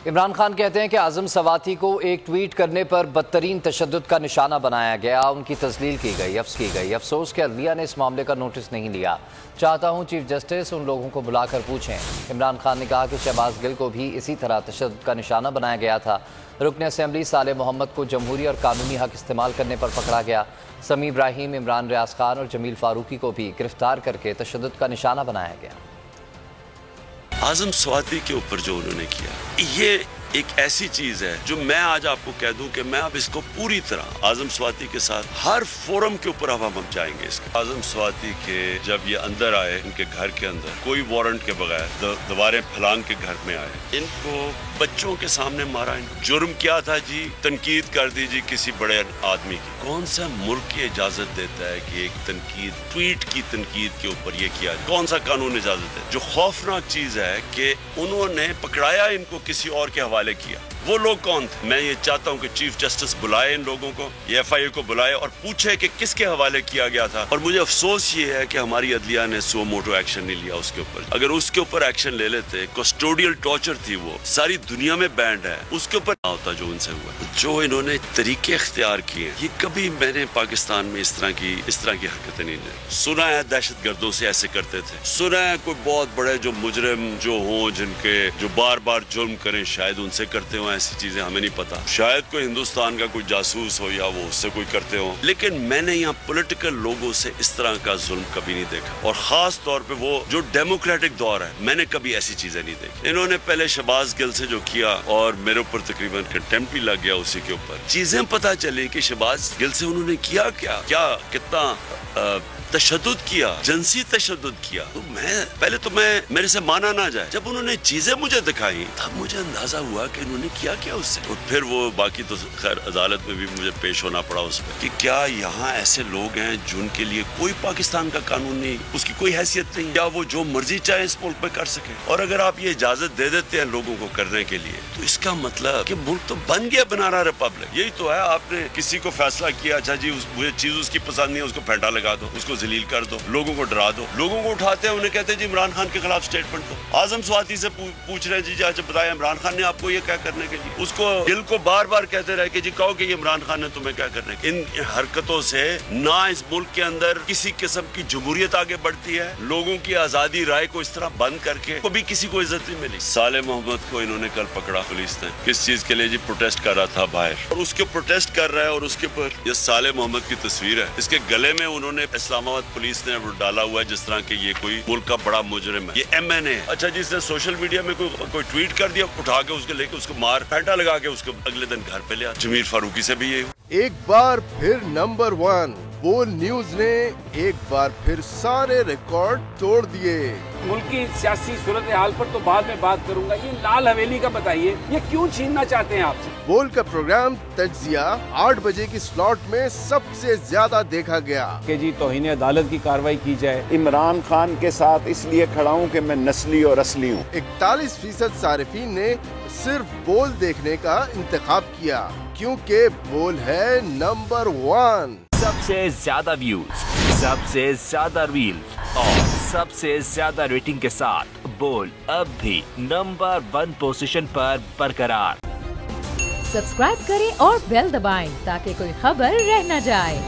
عمران خان کہتے ہیں کہ اعظم سواتی کو ایک ٹویٹ کرنے پر بدترین تشدد کا نشانہ بنایا گیا، ان کی تذلیل کی گئی، حبس کی گئی۔ افسوس کہ عدلیہ نے اس معاملے کا نوٹس نہیں لیا۔ چاہتا ہوں چیف جسٹس ان لوگوں کو بلا کر پوچھیں۔ عمران خان نے کہا کہ شہباز گل کو بھی اسی طرح تشدد کا نشانہ بنایا گیا تھا۔ رکن اسمبلی صالح محمد کو جمہوری اور قانونی حق استعمال کرنے پر پکڑا گیا۔ سمیع ابراہیم، عمران ریاض خان اور جمیل فاروقی کو بھی گرفتار کر کے تشدد کا نشانہ بنایا گیا۔ اعظم سواتی کے اوپر جو انہوں نے کیا، یہ ایک ایسی چیز ہے جو میں آج آپ کو کہہ دوں کہ میں اب اس کو پوری طرح اعظم سواتی کے ساتھ ہر فورم کے اوپر اب ہم جائیں گے۔ اس کا اعظم سواتی کے جب یہ اندر آئے، ان کے گھر کے اندر کوئی وارنٹ کے بغیر دیواریں پھلانگ کے گھر میں آئے، ان کو بچوں کے سامنے مارا۔ جرم کیا تھا جی؟ تنقید کر دی جی کسی بڑے آدمی کی۔ کون سا ملک کی اجازت دیتا ہے کہ ایک تنقید، ٹویٹ کی تنقید کے اوپر یہ کیا؟ کون سا قانون اجازت ہے؟ جو خوفناک چیز ہے کہ انہوں نے پکڑایا ان کو کسی اور کے حوالے کیا۔ وہ لوگ کون تھے؟ میں یہ چاہتا ہوں کہ چیف جسٹس بلائے ان لوگوں کو، یہ ایف آئی اے کو بلائے اور پوچھے کہ کس کے حوالے کیا گیا تھا۔ اور مجھے افسوس یہ ہے کہ ہماری عدلیہ نے سو موٹو ایکشن نہیں لیا اس کے اوپر۔ اگر اس کے اوپر ایکشن لے لیتے، کسٹوڈیل ٹارچر تھی، وہ ساری دنیا میں بینڈ ہے، اس کے اوپر نہ ہوتا جو ان سے ہوا۔ جو انہوں نے طریقے اختیار کیے، یہ کبھی میں نے پاکستان میں اس طرح کی حرکتیں نہیں دی۔ سنا ہے دہشت گردوں سے ایسے کرتے تھے، سنا ہے کوئی بہت بڑے جو مجرم جو ہوں، جن کے جو بار بار جرم کریں، شاید ان سے کرتے ہوں ایسی چیزیں، ہمیں نہیں پتا۔ شاید کوئی ہندوستان کا کوئی جاسوس ہو یا وہ اس سے کوئی کرتے ہوں، لیکن میں نے یہاں پولیٹیکل لوگوں سے اس طرح کا ظلم کبھی نہیں دیکھا، اور خاص طور پہ وہ جو ڈیموکریٹک دور ہے، میں نے کبھی ایسی چیزیں نہیں دیکھی۔ انہوں نے پہلے شہباز گل سے جو کیا، اور میرے اوپر تقریباً کنٹمپٹ بھی لگ گیا اسی کے اوپر۔ چیزیں پتہ چلی کہ شہباز گل سے انہوں نے کیا کتنا تشدد کیا، جنسی تشدد کیا۔ تو میرے سے مانا نہ جائے۔ جب انہوں نے چیزیں مجھے دکھائی، تب مجھے اندازہ ہوا کہ انہوں نے کیا اس سے۔ اور پھر وہ باقی تو خیر عدالت میں بھی مجھے پیش ہونا پڑا اس پہ، کہ کیا یہاں ایسے لوگ ہیں جن کے لیے کوئی پاکستان کا قانون نہیں، اس کی کوئی حیثیت نہیں، یا وہ جو مرضی چاہے اس ملک میں کر سکے۔ اور اگر آپ یہ اجازت دے دیتے ہیں لوگوں کو کرنے کے لیے، تو اس کا مطلب کہ ملک تو بن گیا بنانا ریپبلک۔ یہی تو ہے، آپ نے کسی کو فیصلہ کیا، اچھا جی مجھے چیز اس کی پسند نہیں ہے، اس کو پھینٹا لگا دو، اس کو ذلیل کر دو، لوگوں کو ڈرا دو۔ لوگوں کو اٹھاتے ہیں، انہیں کہتے ہیں جی عمران خان کے خلاف سٹیٹمنٹ دو۔ اعظم سواتی سے پوچھ رہے ہیں جی اچھا بتائیں عمران خان نے آپ کو یہ کیا کرنے کے لیے؟ اس کو دل کو بار بار کہتے رہے کہ جی کہو کہ یہ عمران خان نے تمہیں کیا کرنے کے۔ ان حرکتوں سے نہ اس ملک کے اندر کسی قسم کی جمہوریت آگے بڑھتی ہے، لوگوں کی آزادی رائے کو اس طرح بند کر کے کبھی کسی کو عزت نہیں ملی۔ صالح محمد کو انہوں نے کل پکڑا پولیس نے، کس چیز کے لیے جی؟ پروٹیسٹ کر رہا تھا باہر، اور اس کے پروٹیسٹ کر رہا ہے، اور اس کے اوپر یہ صالح محمد کی تصویر ہے، اس کے گلے میں انہوں نے اسلام آباد پولیس نے وہ ڈالا ہوا ہے جس طرح کہ یہ کوئی ملک کا بڑا مجرم ہے، یہ ایم این اے ہے۔ اچھا جی، اس نے سوشل میڈیا میں کوئی ٹویٹ کر دیا، اٹھا کے اس کو لے کے اس کو مار پھینٹا لگا کے اس کو اگلے دن گھر پہ لیا۔ جمیل فاروقی سے بھی یہ ایک بار پھر نمبر 1 بول نیوز نے ایک بار پھر سارے ریکارڈ توڑ دیے۔ ملک کی سیاسی صورتحال پر تو بعد میں بات کروں گا، یہ لال حویلی کا بتائیے، یہ کیوں چھیننا چاہتے ہیں آپ سے؟ بول کا پروگرام تجزیہ 8 بجے کی سلاٹ میں سب سے زیادہ دیکھا گیا کہ جی توہین عدالت کی کارروائی کی جائے۔ عمران خان کے ساتھ اس لیے کھڑا ہوں کہ میں نسلی اور اصلی ہوں۔ 41% صارفین نے صرف بول دیکھنے کا انتخاب کیا، کیونکہ بول ہے نمبر 1۔ سب سے زیادہ ویوز، سب سے زیادہ ریلز اور سب سے زیادہ ریٹنگ کے ساتھ بول اب بھی نمبر 1 پوزیشن پر برقرار۔ سبسکرائب کریں اور بیل دبائیں تاکہ کوئی خبر رہ نہ جائے۔